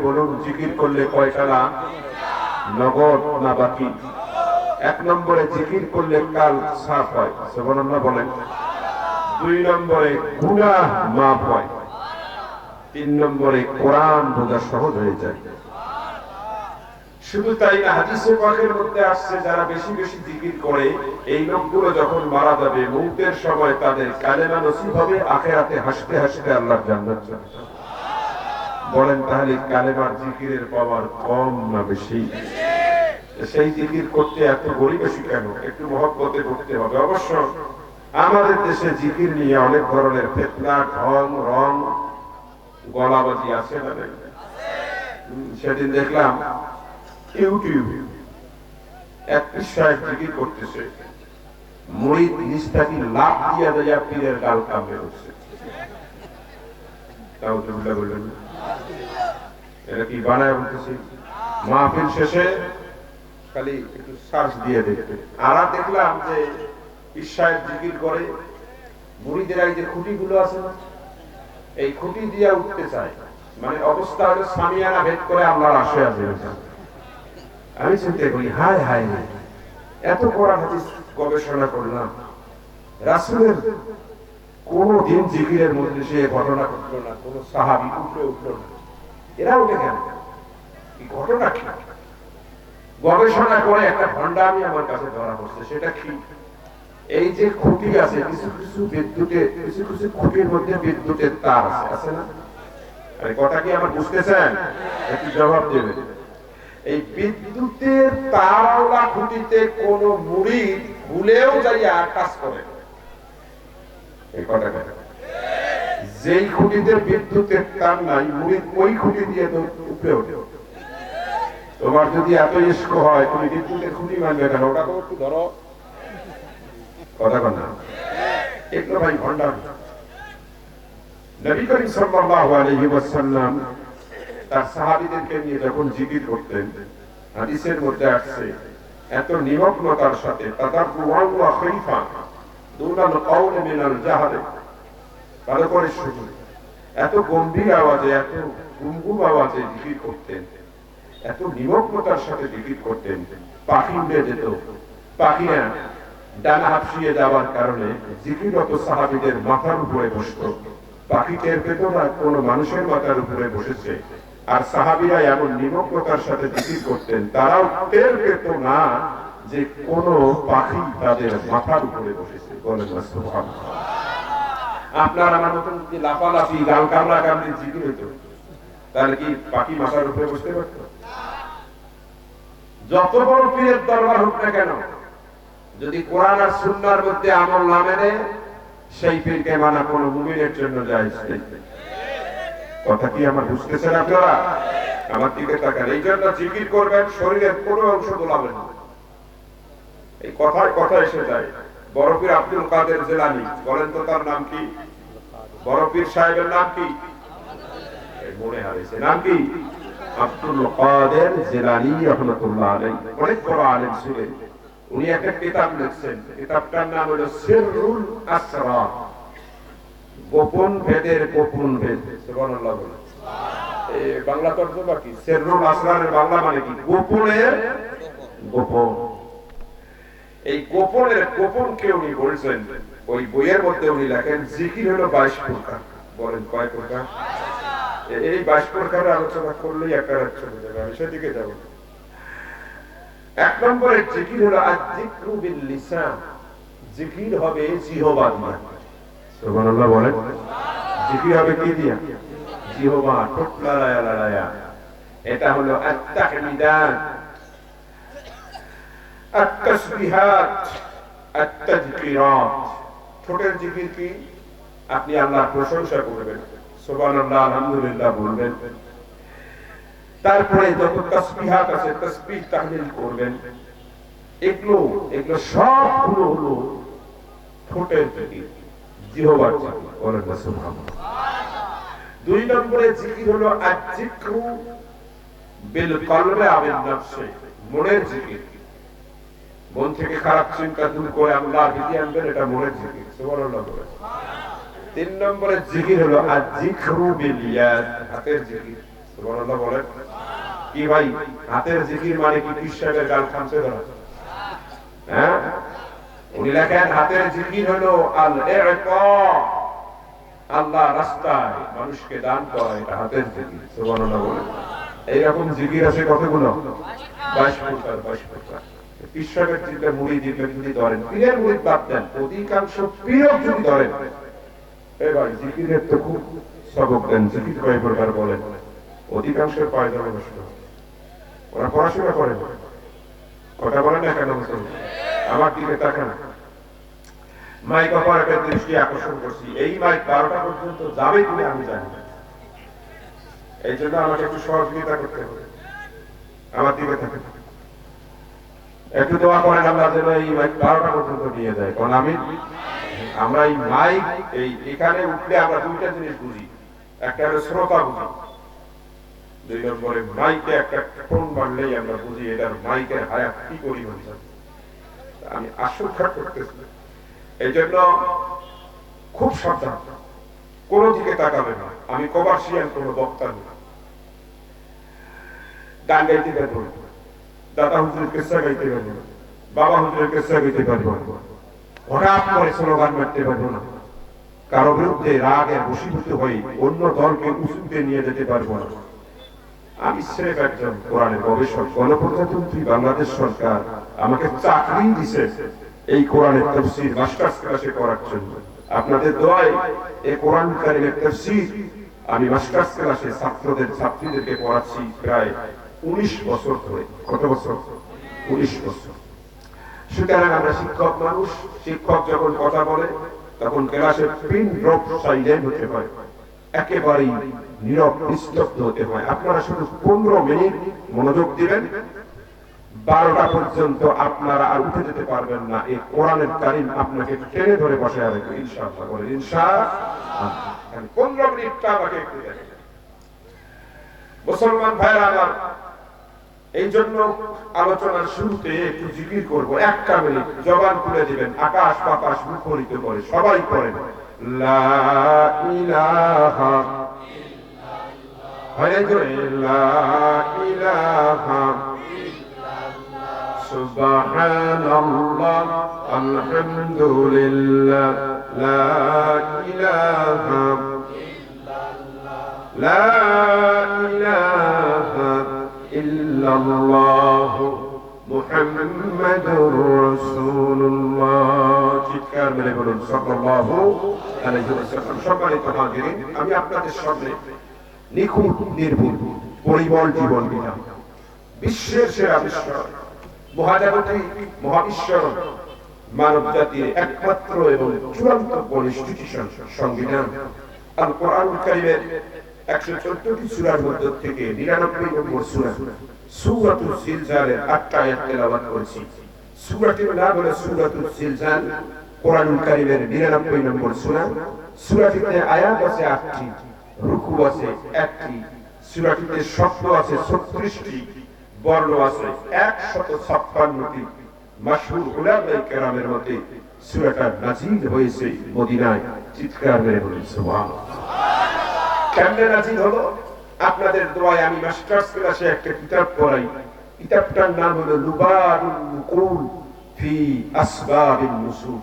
বলুন, জিকির করলে কয়টা লাভ? নগদ না বাকি? 1 নম্বরে জিকির করলে কাল সাফ হয়, সুবহানাল্লাহ বলেন। 2 নম্বরে গুনাহ মাফ হয়। 3 নম্বরে কোরআন বোঝা সহজ হয়ে যায়। শুধু তাই না, হাদিসে পাকের মধ্যে আসছে যারা বেশি বেশি জিকির করে এই লোকগুলো যখন মারা যাবে, মৌতের সময় তাদের কালেমা নসিব হবে, আখিরাতে হাসতে হাসতে আল্লাহর জান্নাত যাবে। বলেন তাহলে কালেমার জিকিরের পাওয়ার কম না বেশি? সেই জিকির করতে এত গরিবেশি কেন? একটু মহব্বতে করতে হবে। অবশ্য আমাদের দেশে জিকির নিয়ে অনেক ধরনের ফিতনা, ঢং, রং, গলাবাজি আছে না? সেদিন দেখলাম ইউটিউব এক সাহেব জিকির করতেছে, মুরিদ নিস্তাকি লাভ দিয়া দেয়া পীরের গাল কামড়ে উঠছে। তাও তো উল্টা বললেন, এটা কি বানায় বলতেছি? মাহফিল শেষে খালি একটু সার্চ দিয়ে দেখবে। আর দেখলাম যে পীর সাহেব জিকির করে, মুরিদেরা এই যে খুঁটিগুলো আছে না, এই খুঁটি দিয়ে উঠতে চায়, মানে অবস্থা হলো সামিয়ানা ভেদ করে আল্লাহর আশে আছে। আমি চিন্তা করি, হায় হায়, এত কোরআন হাদিস গবেষণা করলাম, রাসূলের কোন দিন জিকিরের মধ্যে সে ঘটনা ঘটলো না, কোন সাহাবী উঠলো না, এরা উঠে কেন? এই ঘটনা কি? গবেষণা করে একটা ভণ্ডামি আমার কাছে ধরা পড়ছে। সেটা কি? এই যে খুঁটি আছে, কিছু কিছু বিদ্যুতের, কিছু কিছু খুঁটির মধ্যে বিদ্যুতের তার আছে না? আরে কথা কি আমার বুঝতেছেন? একটু জবাব দেবেন। এই বিদ্যুতের তারওয়ালা খুঁটিতে কোন মুরিদ ভুলেও যাইয়া কাজ করে? এই কথা যেই খুঁটিতে বিদ্যুতের তার নাই, মুরিদ ওই খুঁটি দিয়ে তো উপরে ওঠে। তোমার যদি এত ইস্ক হয়, তুমি বিদ্যুতের খুঁটি মানবে কেন? ওটা তো একটু ধরো, কথা কন না, এগুলো ভাই ভণ্ডামি। নবী করিম সাল্লাল্লাহু আলাইহি ওয়াসাল্লাম তার সাহাবীদেরকে নিয়ে যখন জিকির করতেন, হাদিসের মধ্যে আসছে এত নিমগ্নতার সাথে, তাদাররুআন ওয়া খাইফা দুনাল কাউল মিনাল জাহর, ভালো করে শুনুন, এত গম্ভীর আওয়াজে, এত গুমগুম আওয়াজে জিকির করতেন, এত নিমগ্নতার সাথে জিকির করতেন। পাখি উড়ে যেত, পাখিরা ডানা হাঁপিয়ে যাওয়ার কারণে জিকিররত সাহাবীদের মাথার উপরে বসতো। পাখি টের পেত না কোন মানুষের মাথার উপরে বসেছে, আর সাহাবীরা এমন নিমগ্নতার সাথে জিকির করতেন, তারাও টের পেত না যে কোন পাখি তাদের মাথার উপরে বসেছে। বলেন সুবহানাল্লাহ। আপনার আমার মতন যদি লাফালাফি, গাল কামড়া কামড়ি জিকির হতো, তাহলে কি পাখি মাথার উপরে বসতে পারত? যত বড় পীরের দরবার হোক না কেন, যদি কোরআন আর সুন্নাহর মধ্যে আমল না মেনে, সেই পীরকে মানা কোন মুমিনের জন্য জায়েজ নেই। কথা কি আমার বুঝতেছেন আপনারা? আমার দিকে তাকান। এই জন্য জিকির করবেন, শরীরের কোনো অংশ দোলাবেন না। এই কথায় কথা এসে যায়। বড় পীর আব্দুল কাদের জিলানী, বলেন তো তার নাম কি? বড় পীর সাহেবের নাম কি? মনে হারিয়েছে, নাম কি? আব্দুল কাদের জিলানী রাহমাতুল্লাহ আলাইহি। অনেক বড় আলেম ছিলেন। উনি একটা কিতাব লিখছেন, কিতাবটার নাম হলো সিররুল আসরার, গোপন ভেদের গোপন ভেদ। সুবহানাল্লাহ বলেন। এই বাংলা তরজমা কি? সিররুল আসরারের বাংলা মানে কি? গোপনের গোপন। এই গোপনের গোপনকে উনি বলছেন। ওই বইয়ের মধ্যে উনি লেখেন জিকির হলো 22 প্রকার। বলেন কয় প্রকার? এই 22 প্রকারের আলোচনা করলেই একটা রাত চলে যাবে, আমি সেদিকে যাব। 1 নম্বরের জিকির হলো আয-যিকরু বিল লিসান, জিকির হবে জিহবা দিয়ে। সুবহানাল্লাহ বলেন। জিকির হবে কি দিয়া? জিহবা, ঠোঁট লড়ায়া লড়ায়া। এটা হলো আত-তাহমিদাত, আত-তাসবিহাত, আত-তাযকিরাত। ঠোঁটের জিকির কি? আপনি আল্লাহর প্রশংসা করবেন, সুবহানাল্লাহ, আলহামদুলিল্লাহ বলবেন। তারপরে যত তাসবিহাত আছে, তাসবিহ তাহলিল করবেন। এগুলো সবগুলো হলো ঠোঁটের জিকির, জিহবার জিকির। বলেন সুবহানাল্লাহ। 2 নম্বরে জিকির হলো আয-যিকরু বিল কলবে আবিন নফসে, মনের জিকির। মন থেকে খারাপ চিন্তা দূর করে আল্লাহর দিকে আনবেন, এটা মনের জিকির। সুবহানাল্লাহ বলেন। 3 নম্বরে জিকির হলো আয-যিকরু বিল ইয়াদ, হাতের জিকির। সুবহানাল্লাহ বলেন। কি ভাই, হাতের জিকির মানে কি পীর সাহেবের গাল খামছে ধরা? হ্যাঁ, উনি লেখেন হাতের জিকির হলো আল ইরতা, আল্লাহ রাস্তায় মানুষকে দান করা, এটা হাতের জিকির। সুবহানাল্লাহ বলেন। এইরকম জিকির আছে কতগুলো? 22 প্রকার। 22 প্রকার। পীর সাহেবের জিকির মুড়ি দিলে যদি ধরেন, পীরের মুড়ি বাদ দেন, অধিকাংশ পীর যদি ধরেন, এই ভাই জিকিরের তো খুব সবক দেন। জিকির কয় প্রকার বলেন? অধিকাংশের পায়জামা নষ্ট, ওরা পড়াশোনা করে না। কথা বলেন না কেন? আমার দিকে তাকান। মাইক অপারেটর দৃষ্টি আকর্ষণ করছি, এই মাইক 12টা পর্যন্ত যাবে কিনা আমি জানি না। এই জন্য আমাকে একটু সহযোগিতা করতে হবে। আমার দিকে থাকেন, একটু দোয়া করেন আল্লাহ যেন এই মাইক 12টা পর্যন্ত নিয়ে যায়। কারণ আমরা এই মাইক এখানে উঠলে আমরা দুইটা জিনিস বুঝি, একটা হলো শ্রোতা বুঝি, 2 নম্বরে মাইকে একটা ফোন বাড়লেই আমরা বুঝি এটার মাইকের হায়াত কি পরিমাণ। আমি আশঙ্কা করতেছি, এই জন্য খুব সাবধান, কোন দিকে তাকাবে না। আমি কমার্শিয়াল কোন বক্তা নই। গান গাইতে পারবো, দাদা হুজুরের কিস্সা গাইতে পারবো, বাবা হুজুরের কিস্সা গাইতে পারবো, হঠাৎ করে স্লোগান মারতে পারবো না, কারো বিরুদ্ধে রাগের বশীভূত হয়ে অন্য দলকে উঁচুতে নিয়ে যেতে পারবো না। আমি স্রেফ একজন কোরআনের গবেষক। গণপ্রজাতন্ত্রী বাংলাদেশ সরকার আমাকে চাকরি দিছে এই কোরআনের তাফসীর মাস্টার্স ক্লাসে করার জন্য। আপনাদের দোয়ায় এই কোরআন কারীমের তাফসীর আমি মাস্টার্স ক্লাসে ছাত্রীদেরকে পড়াচ্ছি প্রায় 19 বছর ধরে। কত বছর? 19 বছর। সুতরাং আমরা শিক্ষক মানুষ, শিক্ষক যখন কথা বলে তখন ক্লাসে পিন ড্রপ সাইলেন্ট হতে হয়, একেবারেই নীরব নিস্তব্ধ হতে হয়। আপনারা শুধু 15 মিনিট মনোযোগ দিবেন, 12টা পর্যন্ত আপনারা আর উঠে যেতে পারবেন না। এই কোরআনের কারীম আপনাকে টেনে ধরে বসে রাখবে ইনশাআল্লাহ। বলে ইনশাআল্লাহ। 15 মিনিটটা আমাকে একটু দেখেন মুসলমান ভাইরা আমার। এই জন্য আলোচনার শুরুতে একটু জিকির করব, 1টা মিনিট জবান খুলে দিবেন, আকাশ বাতাস মুখরিত করে সবাই পড়েন লা ইলাহা ইল্লাল্লাহ, লা ইলাহা সুবহানাল্লাহ, আলহামদুলিল্লাহ, লা ইলাহা ইল্লাল্লাহ, লা ইলাহা ইল্লাল্লাহ, মুহাম্মাদুর রাসূলুল্লাহ। চিৎকার মেরে বলুন সাল্লাল্লাহু আলাইহি ওয়াসাল্লাম। সম্মানিত হাজিরিন, আমি আপনাদের সামনে নিখুঁত নির্ভুল পরিমল জীবন বিধান, বিশ্বের সেরা আবিষ্কার, মহাজাগতিক মহাবিশ্বর মানব জাতির একমাত্র এবং চূড়ান্ত কনস্টিটিউশন সংবিধান আল কোরআনুল কারীমের 114টি সূরার মধ্য থেকে 99 নম্বর সূরা সূরাতুল জিলজালের 8টা আয়াত তেলাওয়াত করেছি। সূরাটির নাম হলো সূরাতুল জিলজাল, কোরআনুল কারীমের 99 নম্বর সূরা। সূরাটিতে আয়াত আছে 8টি, রুকু আছে 1টি, সূরাটিতে শব্দ আছে 36টি, বর্ণ আছে 156টি। মাশহুর উলামায়ে কেরামের মতে সূরাটা নাযিল হয়েছে মদিনায়। চিৎকার মেরে বলুন সুবহানাল্লাহ। কেমনে নাযিল হলো? আপনাদের দোয়ায় আমি মাস্টার্স ক্লাসে একটা কিতাব পড়াই, কিতাবটার নাম হলো লুবারুন নুকুল ফি আসবাবিন নুসুল,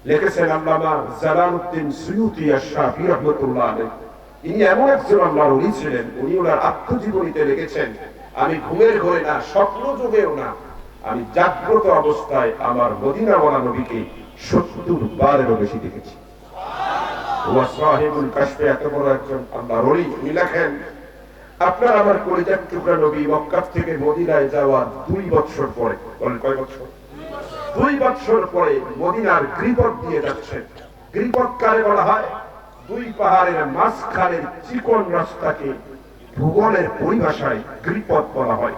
লিখেছেন আল্লামা জালালউদ্দিন সুয়ুতী আশ-শাফি রাহমাতুল্লাহ আলাইহি। ইনি এমন একজন আল্লাহর ওলি ছিলেন, উনি ওনার আত্মজীবনীতে লিখেছেন, আমি ঘুমের ঘরে না, স্বপ্ন যোগেও না, আমি জাগ্রত অবস্থায় আমার মদিনাওয়ালা নবীকে 70 বারেরও বেশি দেখেছি। ওয়া সাহিবুল কাশফে, এত বড় একজন আল্লাহর ওলি। উনি লেখেন, আপনার আমার কলিজার টুকরা নবী মক্কা থেকে মদিনায় যাওয়ার 2 বছর পরে, বলেন কয় বছর? 2 বছর পরে মদিনার গিরিপথ দিয়ে যাচ্ছেন। গিরিপথ কারে বলা হয়? 2 পাহাড়ের মাঝখানের চিকন রাস্তাকে ভূগোলের পরিভাষায় গিরিপথ বলা হয়।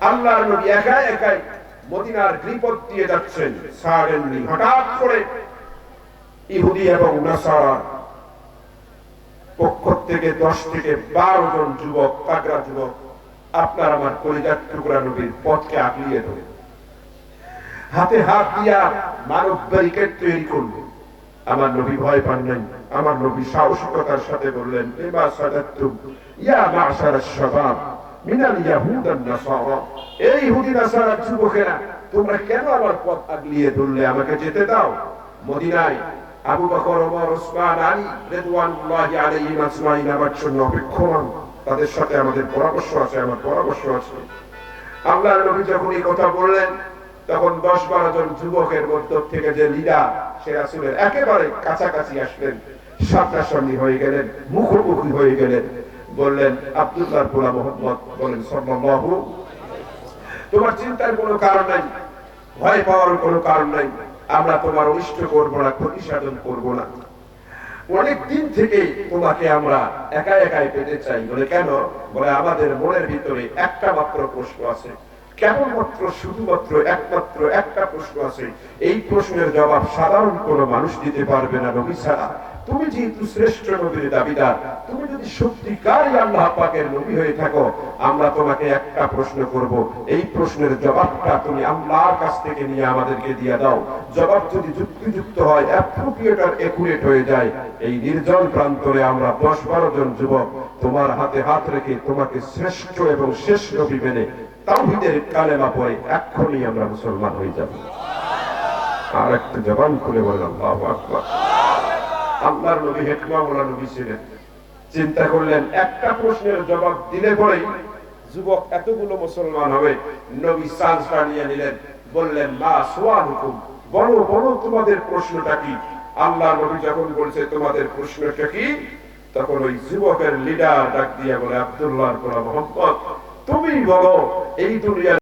আল্লাহর নবী একাই একাই মদিনার গিরিপথ দিয়ে যাচ্ছেন। সাডেনলি হঠাৎ করে ইহুদি এবং নাসারা পক্ষ থেকে 10 থেকে 12 জন যুবক, তাগড়া যুবক, আপনার আমার কলিজার টুকরা নবীর পথকে আগলিয়ে ধরে হাতে হাত দিয়া মানব ব্যারিকেড তৈরি করল। আমার নবী ভয় পান নাই, আমার নবী সাহসিকতার সাথে বললেন, লিমা সাদাতুম ইয়া মা'শারাশ শাবাব মিনাল ইয়াহুদ ওয়ান নাসারা, এই ইহুদি নাসারা যুবকেরা, তোমরা কেন আমার পথ আগলিয়ে ধরলে? আমাকে যেতে দাও। মদিনায় আবু বকর, ওমর, ওসমান, আলী রাদিয়াল্লাহু আলাইহিম আজমাইন আমার জন্য অপেক্ষমান। তাদের সাথে আমাদের পরামর্শ আছে, আমার পরামর্শ আছে। আল্লাহর নবী যখন এই কথা বললেন, তখন 10-12 জন যুবকের মধ্য থেকে যে লিডার, সে রাসূলের একেবারে কাছাকাছি আসলেন, সামনাসামনি হয়ে গেলেন, মুখোমুখি হয়ে গেলেন, বললেন, আব্দুল্লাহর পোলা মুহাম্মদ, বলেন সাল্লাল্লাহু, তোমার চিন্তার কোনো কারণ নাই, ভয় পাওয়ার কোনো কারণ নাই। আমরা তোমার অনিষ্ট করবো না, ক্ষতি সাধন করবো না। অনেক দিন থেকে তোমাকে আমরা একা একাই পেতে চাই। বলে কেন? বলে আমাদের মনের ভিতরে একটা মাত্র প্রশ্ন আছে, কেবলমাত্র শুধুমাত্র একমাত্র একটা প্রশ্ন আছে। এই প্রশ্নের জবাব সাধারণ কোনো মানুষ দিতে পারবে না নবী ছাড়া। তুমি যেহেতু শ্রেষ্ঠ নবীর দাবিদার, তুমি যদি সত্যিকারই আল্লাহ পাকের নবী হয়ে থাকো, আমরা তোমাকে একটা প্রশ্ন করব, এই প্রশ্নের জবাবটা তুমি আল্লাহর কাছ থেকে নিয়ে আমাদেরকে দিয়ে দাও। জবাব যদি যুক্তিযুক্ত হয়, অ্যাপ্রোপ্রিয়েট আর একুরেট হয়ে যায়, এই নির্জন প্রান্তরে আমরা 10-12 জন যুবক তোমার হাতে হাত রেখে তোমাকে শ্রেষ্ঠ এবং শেষ নবী মেনে তাওহীদের কালেমা পড়ে এক্ষুনি আমরা মুসলমান হয়ে যাব। আর একটা জবান খুলে বলেন আল্লাহু আকবার। আল্লাহর নবী হিকমাওয়ালা নবী ছিলেন। চিন্তা করলেন, একটা প্রশ্নের জবাব দিলে পরেই যুবক এতগুলো মুসলমান হবে। নবী চান্সটা নিয়ে নিলেন, বললেন, মা সুআলুকুম, বলো বলো তোমাদের প্রশ্নটা কি? আল্লাহর নবী যখন বলছে তোমাদের প্রশ্নটা কি, তখন ওই যুবকের লিডার ডাক দিয়ে বলে, আব্দুল্লাহর পোলা মুহাম্মদ, তুমি বলো এই দুনিয়ার